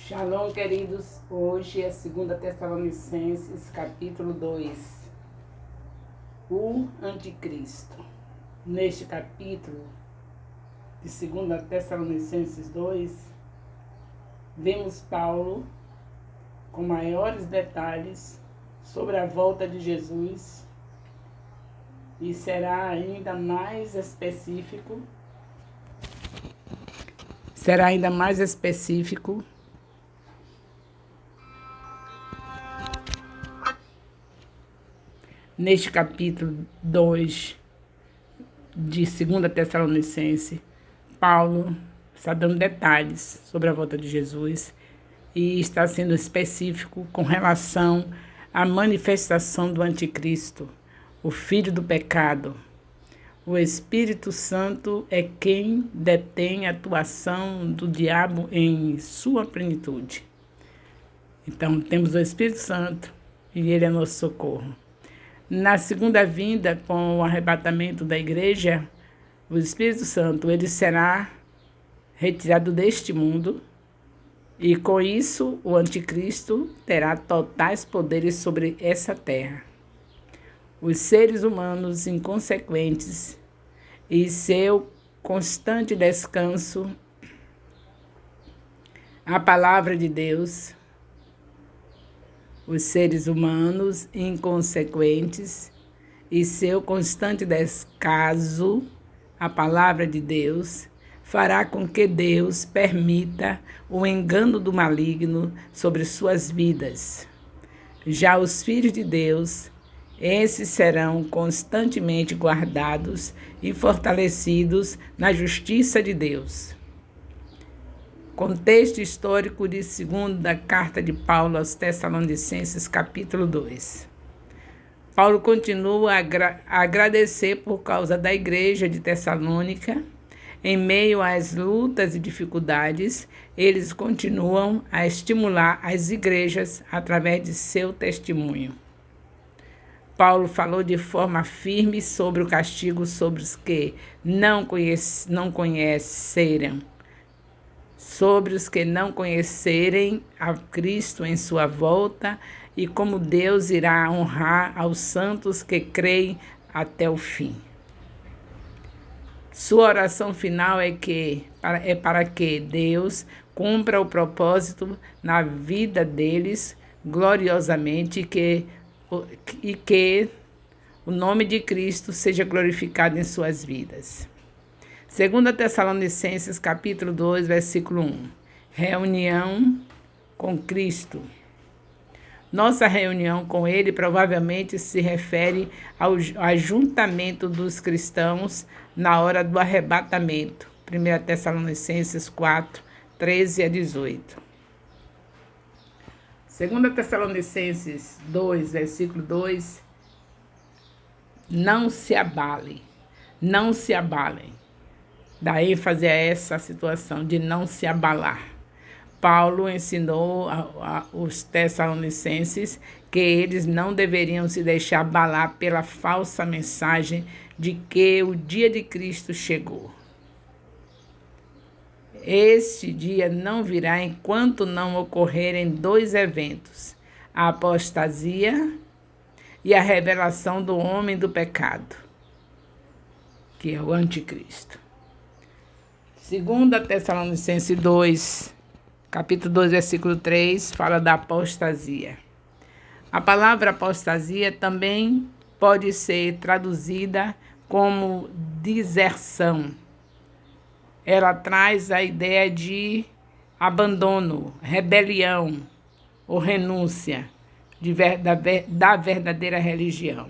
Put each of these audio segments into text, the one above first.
Shalom, queridos. Hoje é 2 Tessalonicenses, capítulo 2. O Anticristo. Neste capítulo de 2 Tessalonicenses 2, vemos Paulo com maiores detalhes sobre a volta de Jesus e será ainda mais específico. Neste capítulo 2 de 2 Tessalonicenses, Paulo está dando detalhes sobre a volta de Jesus e está sendo específico com relação à manifestação do Anticristo, o filho do pecado. O Espírito Santo é quem detém a atuação do diabo em sua plenitude. Então, temos o Espírito Santo e ele é nosso socorro. Na segunda vinda, com o arrebatamento da igreja, o Espírito Santo ele será retirado deste mundo e, com isso, o Anticristo terá totais poderes sobre essa terra. Os seres humanos inconsequentes e seu constante descanso à palavra de Deus. Os seres humanos inconsequentes e seu constante descaso à palavra de Deus fará com que Deus permita o engano do maligno sobre suas vidas. Já os filhos de Deus, esses serão constantemente guardados e fortalecidos na justiça de Deus. Contexto histórico de segunda carta de Paulo aos Tessalonicenses, capítulo 2. Paulo continua a agradecer por causa da igreja de Tessalônica. Em meio às lutas e dificuldades, eles continuam a estimular as igrejas através de seu testemunho. Paulo falou de forma firme sobre o castigo sobre os que não conhecerem a Cristo em sua volta e como Deus irá honrar aos santos que creem até o fim. Sua oração final é para que Deus cumpra o propósito na vida deles gloriosamente e que o nome de Cristo seja glorificado em suas vidas. 2 Tessalonicenses, capítulo 2, versículo 1. Reunião com Cristo. Nossa reunião com Ele provavelmente se refere ao ajuntamento dos cristãos na hora do arrebatamento. 1 Tessalonicenses 4, 13 a 18. 2 Tessalonicenses 2, versículo 2. Não se abalem. Dá ênfase a essa situação de não se abalar. Paulo ensinou aos Tessalonicenses que eles não deveriam se deixar abalar pela falsa mensagem de que o dia de Cristo chegou. Este dia não virá enquanto não ocorrerem dois eventos: a apostasia e a revelação do homem do pecado, que é o Anticristo. 2 Tessalonicenses 2, capítulo 2, versículo 3, fala da apostasia. A palavra apostasia também pode ser traduzida como deserção. Ela traz a ideia de abandono, rebelião ou renúncia da verdadeira religião.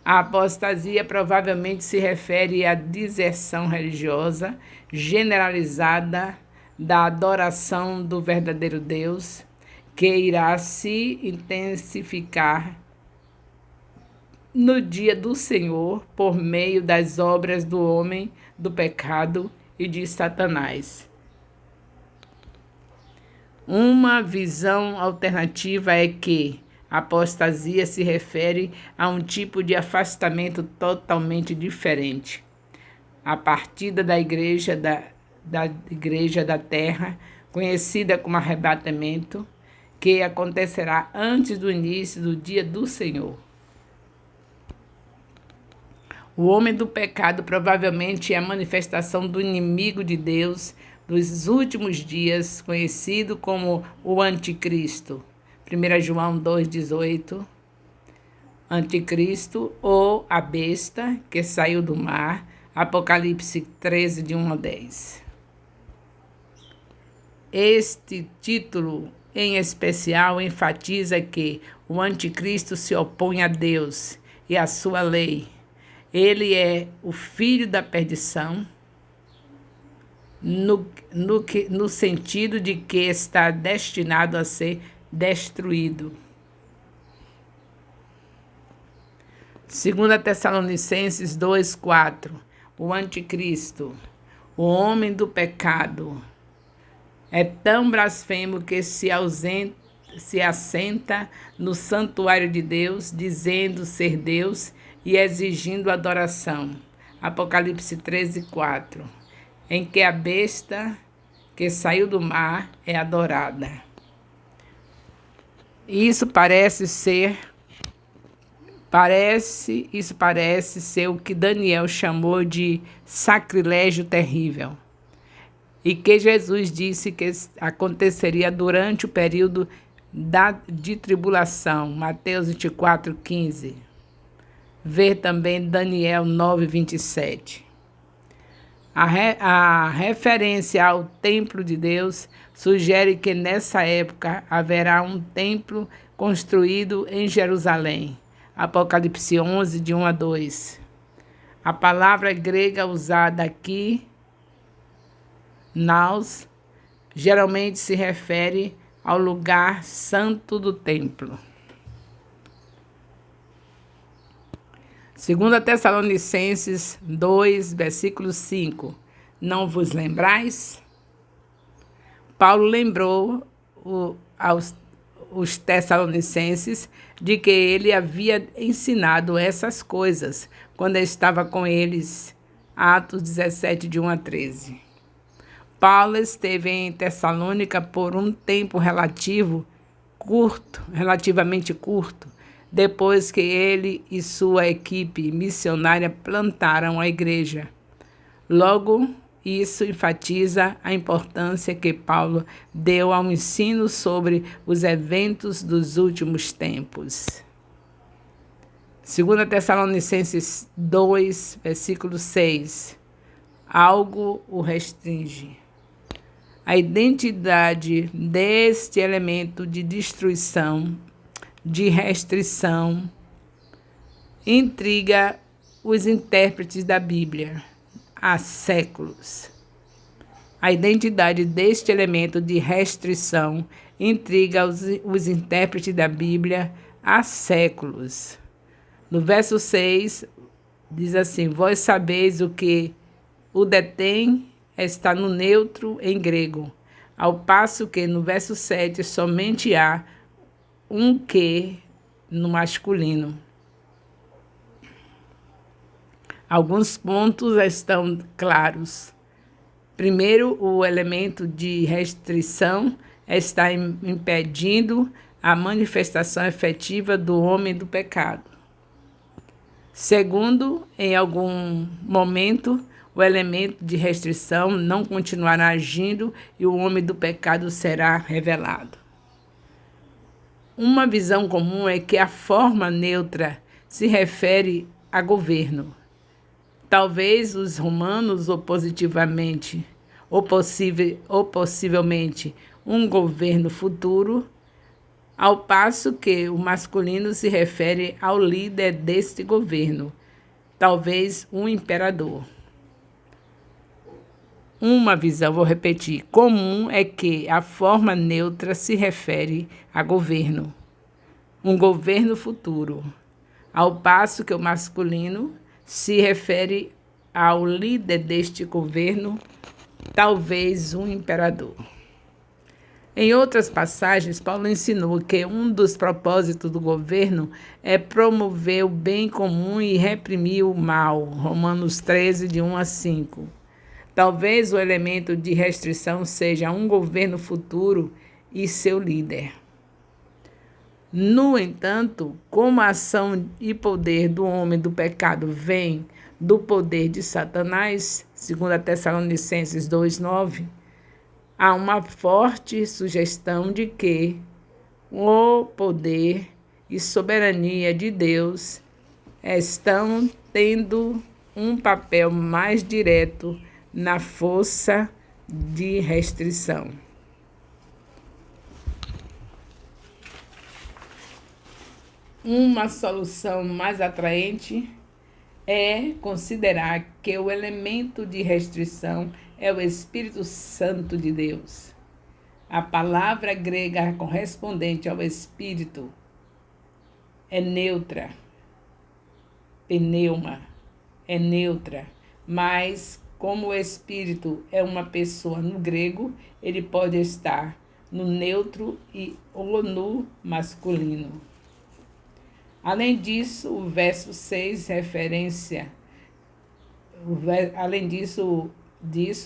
A apostasia provavelmente se refere à deserção religiosa generalizada da adoração do verdadeiro Deus, que irá se intensificar no dia do Senhor por meio das obras do homem do pecado e de Satanás. Uma visão alternativa é que a apostasia se refere a um tipo de afastamento totalmente diferente. A partida da igreja da terra conhecida como arrebatamento, que acontecerá antes do início do dia do Senhor. O homem do pecado provavelmente é a manifestação do inimigo de Deus dos últimos dias, conhecido como o Anticristo. 1 João 2,18. Anticristo ou a besta que saiu do mar. Apocalipse 13, de 1 a 10. Este título, em especial, enfatiza que o Anticristo se opõe a Deus e à sua lei. Ele é o filho da perdição, no sentido de que está destinado a ser destruído. 2 Tessalonicenses 2,4. O Anticristo, o homem do pecado, é tão blasfemo que se assenta no santuário de Deus, dizendo ser Deus e exigindo adoração. Apocalipse 13,4. Em que a besta que saiu do mar é adorada. Isso parece ser o que Daniel chamou de sacrilégio terrível, e que Jesus disse que aconteceria durante o período de tribulação. Mateus 24,15. Ver também Daniel 9,27. A referência ao templo de Deus sugere que nessa época haverá um templo construído em Jerusalém. Apocalipse 11, de 1 a 2. A palavra grega usada aqui, naos, geralmente se refere ao lugar santo do templo. 2 Tessalonicenses 2, versículo 5. Não vos lembrais? Paulo lembrou os Tessalonicenses de que ele havia ensinado essas coisas quando estava com eles. Atos 17, de 1 a 13. Paulo esteve em Tessalônica por um tempo relativamente curto, depois que ele e sua equipe missionária plantaram a igreja. Logo, isso enfatiza a importância que Paulo deu ao ensino sobre os eventos dos últimos tempos. 2 Tessalonicenses 2, versículo 6. Algo o restringe. A identidade deste elemento de destruição, de restrição, intriga os intérpretes da Bíblia há séculos. A identidade deste elemento de restrição intriga os intérpretes da Bíblia há séculos. No verso 6, diz assim: vós sabeis o que o detém está no neutro em grego, ao passo que no verso 7 somente há um que no masculino. Alguns pontos estão claros. Primeiro, o elemento de restrição está impedindo a manifestação efetiva do homem do pecado. Segundo, em algum momento, o elemento de restrição não continuará agindo e o homem do pecado será revelado. Uma visão comum é que a forma neutra se refere a governo. Talvez os romanos ou possivelmente um governo futuro, ao passo que o masculino se refere ao líder deste governo, talvez um imperador. Uma visão, vou repetir, comum é que a forma neutra se refere a governo, um governo futuro, ao passo que o masculino se refere ao líder deste governo, talvez um imperador. Em outras passagens, Paulo ensinou que um dos propósitos do governo é promover o bem comum e reprimir o mal. Romanos 13, de 1 a 5. Talvez o elemento de restrição seja um governo futuro e seu líder. No entanto, como a ação e poder do homem do pecado vem do poder de Satanás, segundo Tessalonicenses 2:9, há uma forte sugestão de que o poder e soberania de Deus estão tendo um papel mais direto na força de restrição. Uma solução mais atraente é considerar que o elemento de restrição é o Espírito Santo de Deus. A palavra grega correspondente ao Espírito é neutra, pneuma, é neutra, mas como o Espírito é uma pessoa no grego, ele pode estar no neutro ou no masculino. Além disso, o verso 6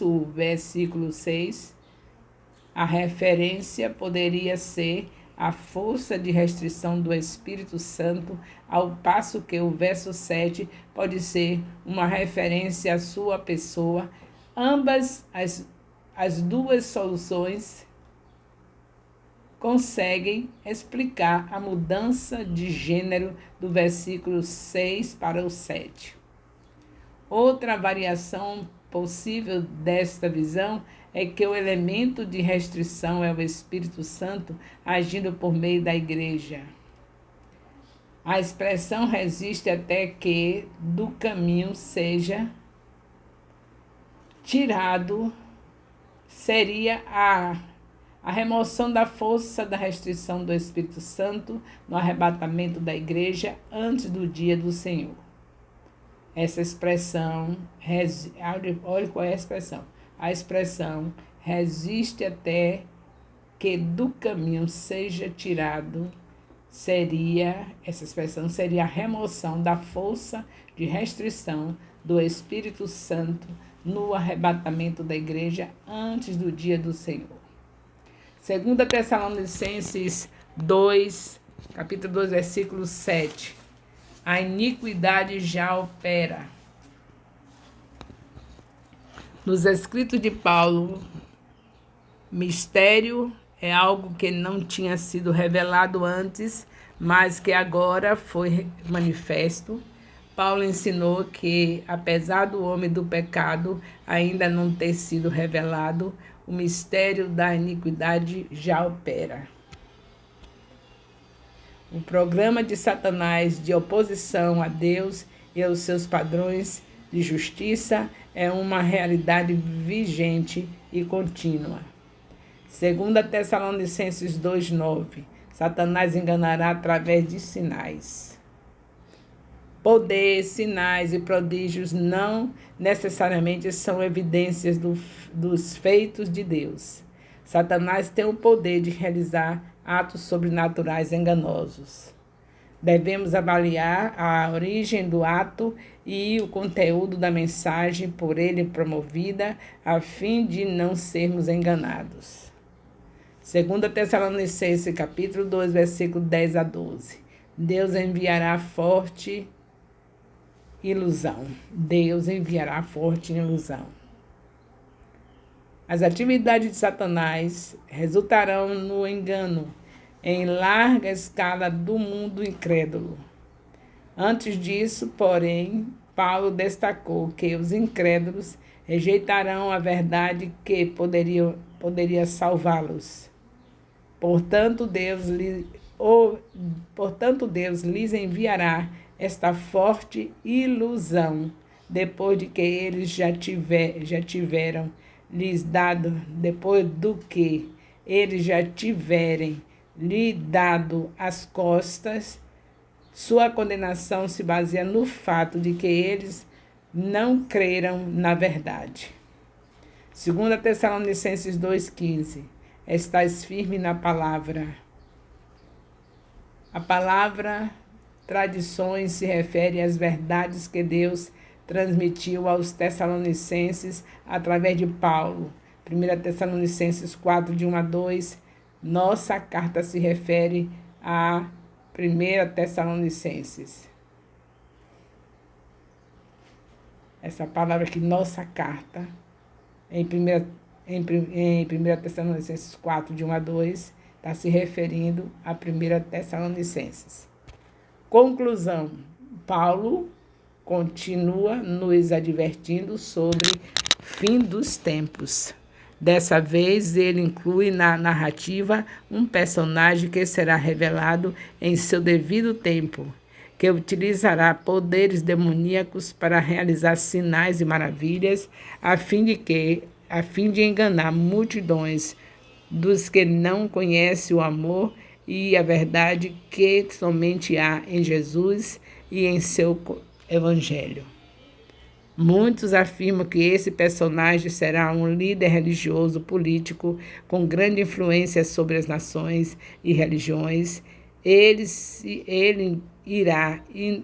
o versículo 6, a referência poderia ser a força de restrição do Espírito Santo, ao passo que o verso 7 pode ser uma referência à sua pessoa. Ambas as duas soluções conseguem explicar a mudança de gênero do versículo 6 para o 7. Outra variação possível desta visão é que o elemento de restrição é o Espírito Santo agindo por meio da igreja. A expressão resiste até que do caminho seja tirado, seria a remoção da força da restrição do Espírito Santo no arrebatamento da igreja antes do dia do Senhor. Essa expressão, olha qual é a expressão. A expressão resiste até que do caminho seja tirado, essa expressão seria a remoção da força de restrição do Espírito Santo no arrebatamento da igreja antes do dia do Senhor. 2 Tessalonicenses 2, capítulo 2, versículo 7. A iniquidade já opera. Nos escritos de Paulo, mistério é algo que não tinha sido revelado antes, mas que agora foi manifesto. Paulo ensinou que, apesar do homem do pecado ainda não ter sido revelado, o mistério da iniquidade já opera. O programa de Satanás de oposição a Deus e aos seus padrões de justiça é uma realidade vigente e contínua. 2 Tessalonicenses 2:9, Satanás enganará através de sinais. Poder, sinais e prodígios não necessariamente são evidências dos feitos de Deus. Satanás tem o poder de realizar atos sobrenaturais enganosos. Devemos avaliar a origem do ato e o conteúdo da mensagem por ele promovida, a fim de não sermos enganados. 2 Tessalonicenses, capítulo 2, versículo 10 a 12. Deus enviará forte ilusão. Deus enviará forte ilusão. As atividades de Satanás resultarão no engano em larga escala do mundo incrédulo. Antes disso, porém, Paulo destacou que os incrédulos rejeitarão a verdade que poderia salvá-los. Portanto, Deus lhes enviará esta forte ilusão, depois de que eles já tiveram lhes dado, depois do que eles já tiverem lhe dado as costas. Sua condenação se baseia no fato de que eles não creram na verdade. 2 Tessalonicenses 2,15. Estais firme na palavra. A palavra tradições se refere às verdades que Deus transmitiu aos Tessalonicenses através de Paulo. 1 Tessalonicenses 4, de 1 a 2. Nossa carta se refere a 1 Tessalonicenses. Essa palavra aqui, nossa carta, em 1 Tessalonicenses 4, de 1 a 2, está se referindo a 1 Tessalonicenses. Conclusão. Paulo continua nos advertindo sobre fim dos tempos. Dessa vez, ele inclui na narrativa um personagem que será revelado em seu devido tempo, que utilizará poderes demoníacos para realizar sinais e maravilhas, a fim de enganar multidões dos que não conhecem o amor e a verdade que somente há em Jesus e em seu Evangelho. Muitos afirmam que esse personagem será um líder religioso político com grande influência sobre as nações e religiões. Ele irá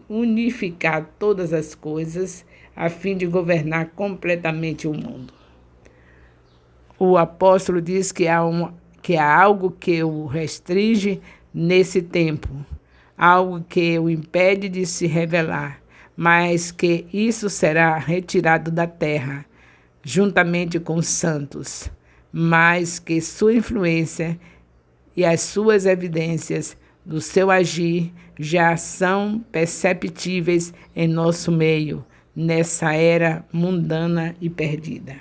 unificar todas as coisas a fim de governar completamente o mundo. O apóstolo diz que há algo que o restringe nesse tempo, algo que o impede de se revelar, mas que isso será retirado da terra, juntamente com os santos, mas que sua influência e as suas evidências do seu agir já são perceptíveis em nosso meio, nessa era mundana e perdida.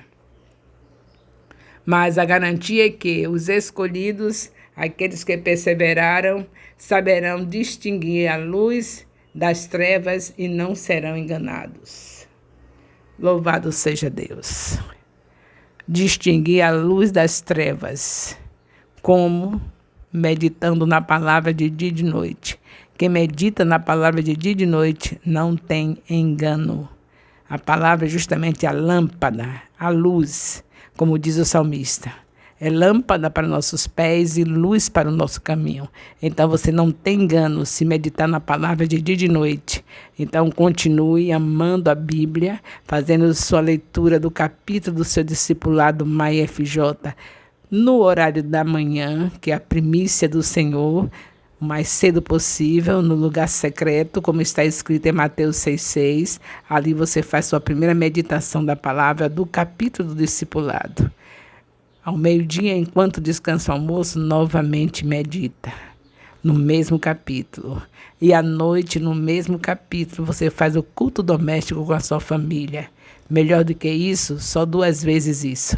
Mas a garantia é que os escolhidos, aqueles que perseveraram, saberão distinguir a luz das trevas e não serão enganados. Louvado seja Deus. Distinguir a luz das trevas, como meditando na palavra de dia e de noite. Quem medita na palavra de dia e de noite não tem engano. A palavra é justamente a lâmpada, a luz, como diz o salmista. É lâmpada para nossos pés e luz para o nosso caminho. Então você não tem engano se meditar na palavra de dia e de noite. Então continue amando a Bíblia, fazendo sua leitura do capítulo do seu discipulado Maia FJ no horário da manhã, que é a primícia do Senhor, o mais cedo possível, no lugar secreto, como está escrito em Mateus 6,6. Ali você faz sua primeira meditação da palavra do capítulo do discipulado. Ao meio-dia, enquanto descansa o almoço, novamente medita no mesmo capítulo. E à noite, no mesmo capítulo, você faz o culto doméstico com a sua família. Melhor do que isso, só 2 vezes isso.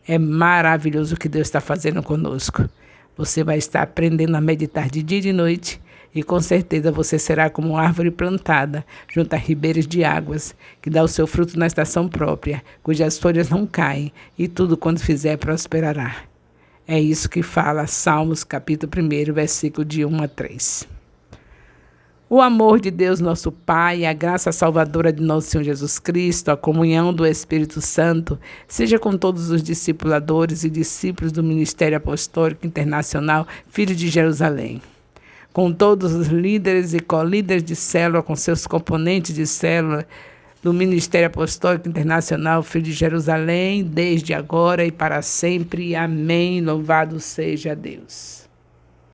É maravilhoso o que Deus está fazendo conosco. Você vai estar aprendendo a meditar de dia e de noite e com certeza você será como uma árvore plantada junto a ribeiros de águas, que dá o seu fruto na estação própria, cujas folhas não caem e tudo quanto fizer prosperará. É isso que fala Salmos capítulo 1, versículo de 1 a 3. O amor de Deus, nosso Pai, a graça salvadora de nosso Senhor Jesus Cristo, a comunhão do Espírito Santo, seja com todos os discipuladores e discípulos do Ministério Apostólico Internacional Filho de Jerusalém, com todos os líderes e colíderes de célula, com seus componentes de célula do Ministério Apostólico Internacional Filho de Jerusalém, desde agora e para sempre. Amém. Louvado seja Deus.